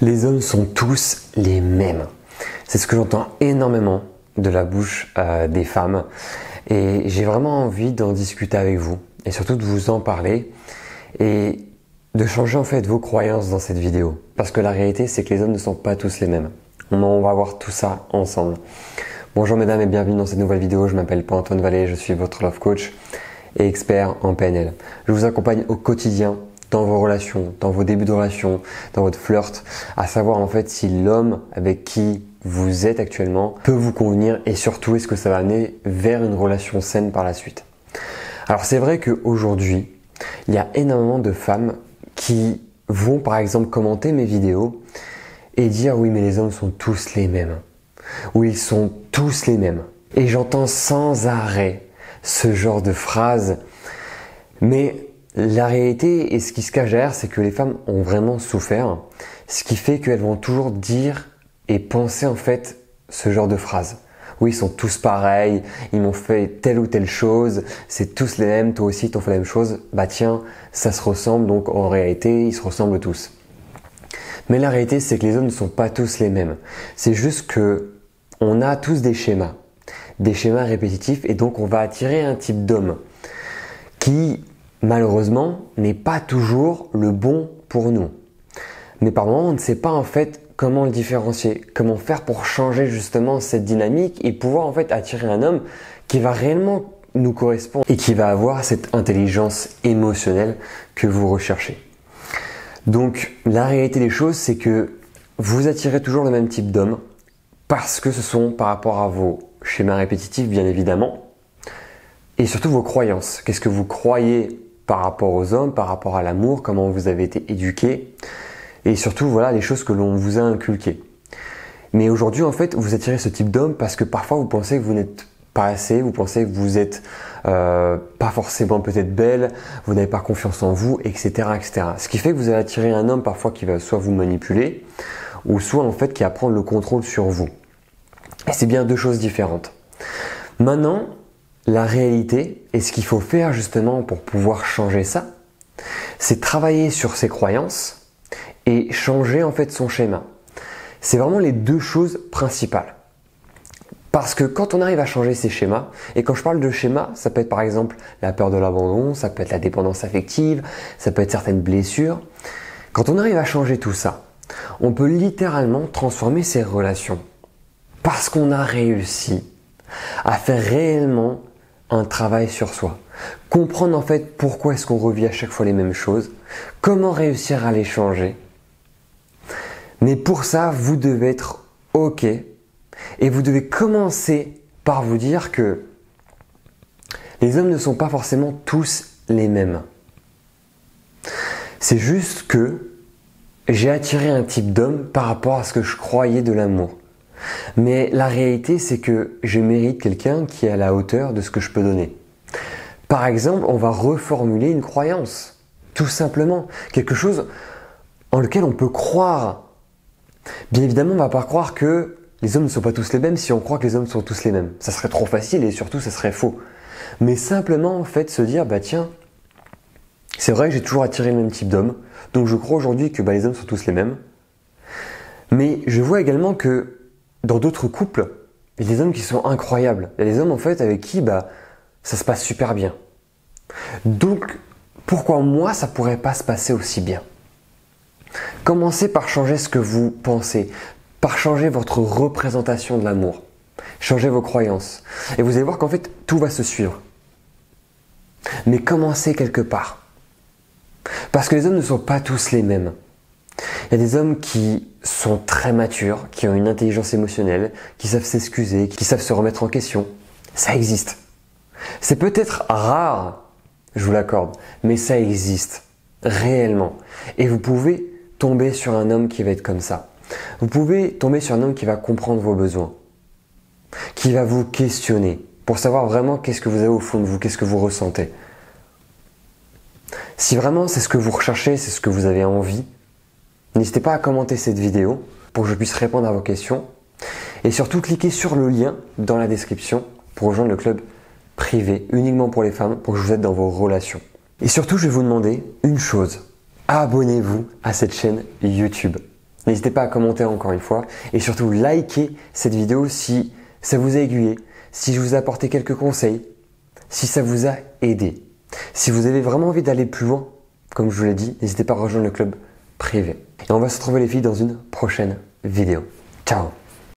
Les hommes sont tous les mêmes. C'est ce que j'entends énormément de la bouche des femmes. Et j'ai vraiment envie d'en discuter avec vous. Et surtout de vous en parler. Et de changer en fait vos croyances dans cette vidéo. Parce que la réalité, c'est que les hommes ne sont pas tous les mêmes. On va voir tout ça ensemble. Bonjour mesdames et bienvenue dans cette nouvelle vidéo. Je m'appelle Paul-Antoine Vallée, je suis votre love coach et expert en PNL. Je vous accompagne au quotidien dans vos relations, dans vos débuts de relations, dans votre flirt, à savoir en fait si l'homme avec qui vous êtes actuellement peut vous convenir et surtout est-ce que ça va amener vers une relation saine par la suite. Alors c'est vrai qu'aujourd'hui, il y a énormément de femmes qui vont par exemple commenter mes vidéos et dire oui mais les hommes sont tous les mêmes. Oui ils sont tous les mêmes. Et j'entends sans arrêt ce genre de phrases. Mais la réalité et ce qui se cache derrière, c'est que les femmes ont vraiment souffert. Ce qui fait qu'elles vont toujours dire et penser en fait ce genre de phrases. Oui, ils sont tous pareils, ils m'ont fait telle ou telle chose, c'est tous les mêmes, toi aussi t'en fais la même chose. Bah tiens, ça se ressemble, donc en réalité, ils se ressemblent tous. Mais la réalité, c'est que les hommes ne sont pas tous les mêmes. C'est juste que on a tous des schémas répétitifs, et donc on va attirer un type d'homme qui, malheureusement, n'est pas toujours le bon pour nous. Mais par moments, on ne sait pas en fait comment le différencier, comment faire pour changer justement cette dynamique et pouvoir en fait attirer un homme qui va réellement nous correspondre et qui va avoir cette intelligence émotionnelle que vous recherchez. Donc la réalité des choses, c'est que vous attirez toujours le même type d'homme parce que ce sont par rapport à vos schémas répétitifs bien évidemment et surtout vos croyances. Qu'est-ce que vous croyez par rapport aux hommes, par rapport à l'amour, comment vous avez été éduqué et surtout voilà les choses que l'on vous a inculquées. Mais aujourd'hui en fait vous attirez ce type d'homme parce que parfois vous pensez que vous n'êtes pas assez, vous pensez que vous êtes pas forcément peut-être belle, vous n'avez pas confiance en vous, etc., etc. Ce qui fait que vous allez attirer un homme parfois qui va soit vous manipuler ou soit en fait qui va prendre le contrôle sur vous. Et c'est bien deux choses différentes. Maintenant, la réalité et ce qu'il faut faire justement pour pouvoir changer ça, c'est travailler sur ses croyances et changer en fait son schéma. C'est vraiment les deux choses principales. Parce que quand on arrive à changer ses schémas, et quand je parle de schéma, ça peut être par exemple la peur de l'abandon, ça peut être la dépendance affective, ça peut être certaines blessures. Quand on arrive à changer tout ça, on peut littéralement transformer ses relations. Parce qu'on a réussi à faire réellement un travail sur soi. Comprendre en fait pourquoi est-ce qu'on revit à chaque fois les mêmes choses, comment réussir à les changer. Mais pour ça, vous devez être OK et vous devez commencer par vous dire que les hommes ne sont pas forcément tous les mêmes. C'est juste que j'ai attiré un type d'homme par rapport à ce que je croyais de l'amour. Mais la réalité, c'est que je mérite quelqu'un qui est à la hauteur de ce que je peux donner. Par exemple, on va reformuler une croyance, tout simplement. Quelque chose en lequel on peut croire. Bien évidemment, on ne va pas croire que les hommes ne sont pas tous les mêmes si on croit que les hommes sont tous les mêmes. Ça serait trop facile et surtout, ça serait faux. Mais simplement, en fait, se dire, bah tiens, c'est vrai que j'ai toujours attiré le même type d'homme, donc je crois aujourd'hui que les hommes sont tous les mêmes. Mais je vois également que dans d'autres couples, il y a des hommes qui sont incroyables. Il y a des hommes en fait avec qui ça se passe super bien. Donc, pourquoi moi ça pourrait pas se passer aussi bien? Commencez par changer ce que vous pensez, par changer votre représentation de l'amour. Changez vos croyances. Et vous allez voir qu'en fait, tout va se suivre. Mais commencez quelque part. Parce que les hommes ne sont pas tous les mêmes. Il y a des hommes qui sont très matures, qui ont une intelligence émotionnelle, qui savent s'excuser, qui savent se remettre en question. Ça existe. C'est peut-être rare, je vous l'accorde, mais ça existe réellement. Et vous pouvez tomber sur un homme qui va être comme ça. Vous pouvez tomber sur un homme qui va comprendre vos besoins, qui va vous questionner pour savoir vraiment qu'est-ce que vous avez au fond de vous, qu'est-ce que vous ressentez. Si vraiment c'est ce que vous recherchez, c'est ce que vous avez envie, n'hésitez pas à commenter cette vidéo pour que je puisse répondre à vos questions. Et surtout, cliquez sur le lien dans la description pour rejoindre le club privé uniquement pour les femmes, pour que je vous aide dans vos relations. Et surtout, je vais vous demander une chose. Abonnez-vous à cette chaîne YouTube. N'hésitez pas à commenter encore une fois et surtout liker cette vidéo si ça vous a aiguillé, si je vous ai apporté quelques conseils, si ça vous a aidé. Si vous avez vraiment envie d'aller plus loin, comme je vous l'ai dit, n'hésitez pas à rejoindre le club privé. Et on va se retrouver les filles dans une prochaine vidéo. Ciao!